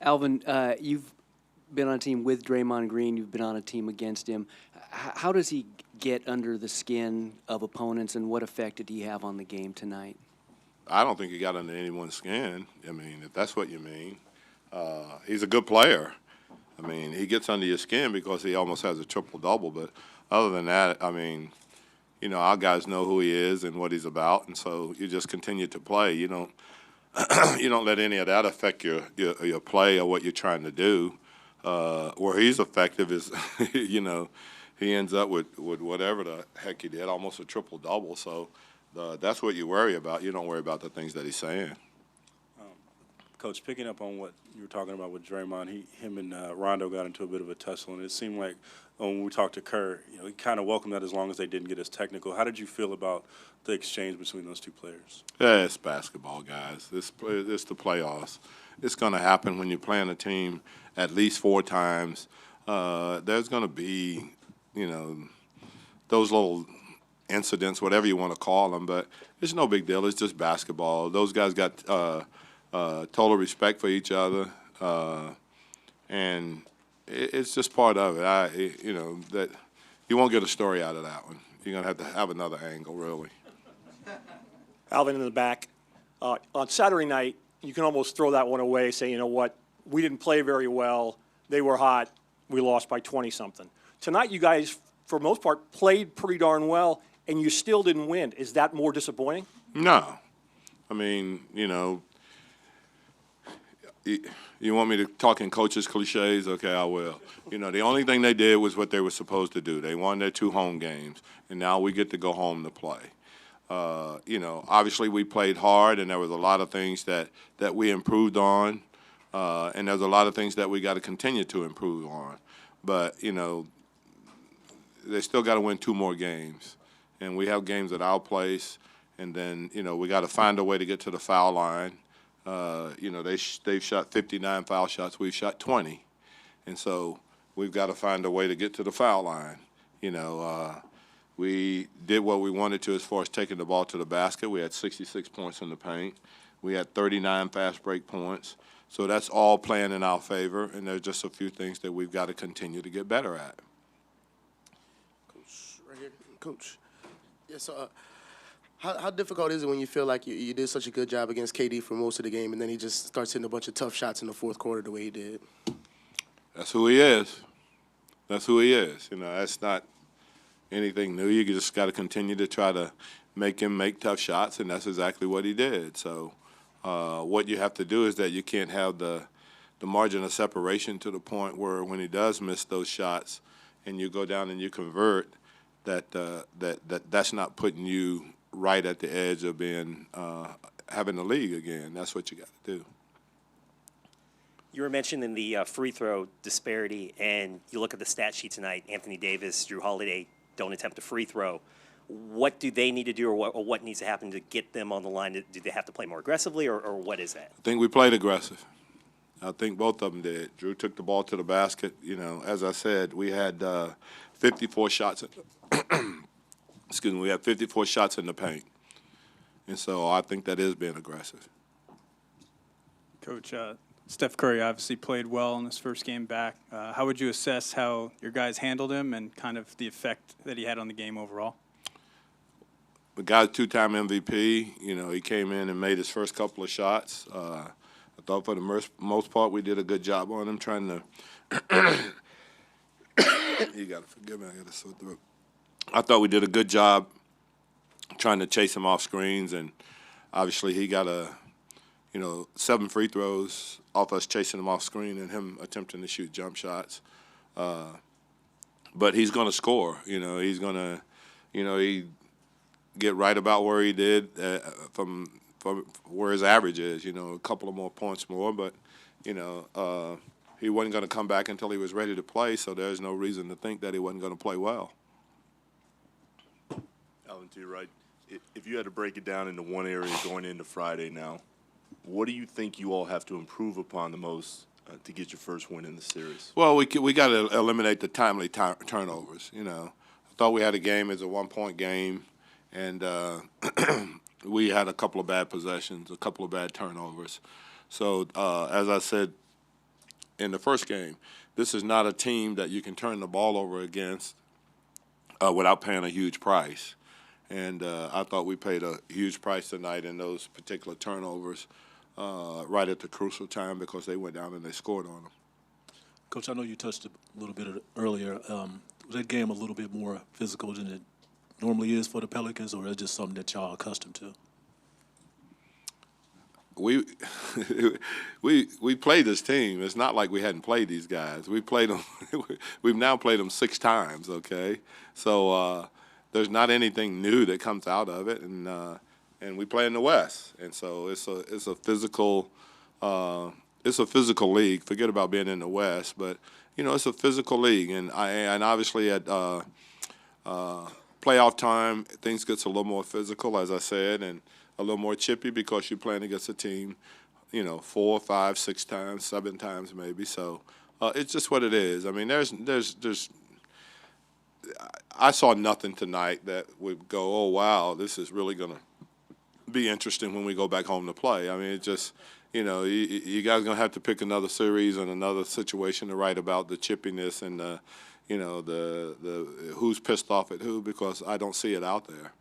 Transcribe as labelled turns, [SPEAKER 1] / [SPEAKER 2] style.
[SPEAKER 1] Alvin, you've been on a team with Draymond Green. You've been on a team against him. How does he get under the skin of opponents, and what effect did he have on the game tonight?
[SPEAKER 2] I don't think he got under anyone's skin. I mean, if that's what you mean. He's a good player. I mean, he gets under your skin because he almost has a triple-double. But other than that, I mean, our guys know who he is and what he's about, and so you just continue to play. You don't you don't let any of that affect your play or what you're trying to do. Where he's effective is, he ends up with whatever the heck he did, almost a triple-double. So that's what you worry about. You don't worry about the things that he's saying.
[SPEAKER 3] Coach, picking up on what you were talking about with Draymond, him and Rondo got into a bit of a tussle, and it seemed like when we talked to Kerr, he kind of welcomed that as long as they didn't get as technical. How did you feel about the exchange between those two players?
[SPEAKER 2] Yeah, it's basketball, guys. It's the playoffs. It's going to happen when you're playing a team at least 4 times. There's going to be, those little incidents, whatever you want to call them, but it's no big deal. It's just basketball. Those guys got total respect for each other, and it's just part of it. That you won't get a story out of that one. You're going to have another angle, really.
[SPEAKER 4] Alvin in the back. On Saturday night, you can almost throw that one away, say, you know what, we didn't play very well. They were hot. We lost by 20-something. Tonight, you guys, for the most part, played pretty darn well, and you still didn't win. Is that more disappointing?
[SPEAKER 2] No. I mean, you want me to talk in coaches' cliches? Okay, I will. The only thing they did was what they were supposed to do. They won their 2 home games, and now we get to go home to play. Obviously we played hard, and there was a lot of things that we improved on, and there's a lot of things that we got to continue to improve on. But, they still got to win 2 more games, and we have games at our place, and then, we got to find a way to get to the foul line. They've shot 59 foul shots. We've shot 20. And so we've got to find a way to get to the foul line. We did what we wanted to as far as taking the ball to the basket. We had 66 points in the paint. We had 39 fast break points. So that's all playing in our favor, and there's just a few things that we've got to continue to get better at.
[SPEAKER 5] Coach, right here. Coach. Yeah, so how difficult is it when you feel like you did such a good job against KD for most of the game, and then he just starts hitting a bunch of tough shots in the fourth quarter the way he did?
[SPEAKER 2] That's who he is. That's who he is. That's not anything new. You just got to continue to try to make him make tough shots, and that's exactly what he did. So what you have to do is that you can't have the margin of separation to the point where when he does miss those shots and you go down and you convert, that's not putting you right at the edge of being having the league again. That's what you got to do.
[SPEAKER 6] You were mentioning the free throw disparity, and you look at the stat sheet tonight. Anthony Davis, Drew Holiday don't attempt a free throw. What do they need to do, or what needs to happen to get them on the line? Do they have to play more aggressively, or what is that?
[SPEAKER 2] I think we played aggressive. I think both of them did. Drew took the ball to the basket. As I said, we had 54 shots. Excuse me, we had 54 shots in the paint. And so I think that is being aggressive.
[SPEAKER 7] Coach, Steph Curry obviously played well in his first game back. How would you assess how your guys handled him and kind of the effect that he had on the game overall?
[SPEAKER 2] The guy's 2-time MVP. He came in and made his first couple of shots. I thought for the most part we did a good job on him trying to you got to forgive me, I got a sore throat. I thought we did a good job trying to chase him off screens, and obviously he got 7 free throws off us chasing him off screen and him attempting to shoot jump shots. But he's going to score. He's going to, he get right about where he did from where his average is. A couple of more points more, but he wasn't going to come back until he was ready to play. So there's no reason to think that he wasn't going to play well.
[SPEAKER 8] Alvin, to your right, if you had to break it down into one area going into Friday now, what do you think you all have to improve upon the most to get your first win in the series?
[SPEAKER 2] Well, we got to eliminate the timely turnovers. I thought we had a game as a 1-point game, and we had a couple of bad possessions, a couple of bad turnovers. So as I said in the first game, this is not a team that you can turn the ball over against without paying a huge price. And I thought we paid a huge price tonight in those particular turnovers right at the crucial time because they went down and they scored on them.
[SPEAKER 9] Coach, I know you touched a little bit earlier. Was that game a little bit more physical than it normally is for the Pelicans, or is it just something that y'all are accustomed to?
[SPEAKER 2] We played this team. It's not like we hadn't played these guys. We played them. We've now played them 6 times. Okay, so there's not anything new that comes out of it, and we play in the West, and so it's a physical league. Forget about being in the West, but it's a physical league, and obviously at playoff time things gets a little more physical, as I said, and a little more chippy because you're playing against a team, 4, 5, 6 times, 7 times maybe. So it's just what it is. I mean, I saw nothing tonight that would go, oh wow, this is really gonna be interesting when we go back home to play. I mean, it just, you guys are gonna have to pick another series and another situation to write about the chippiness and the who's pissed off at who, because I don't see it out there.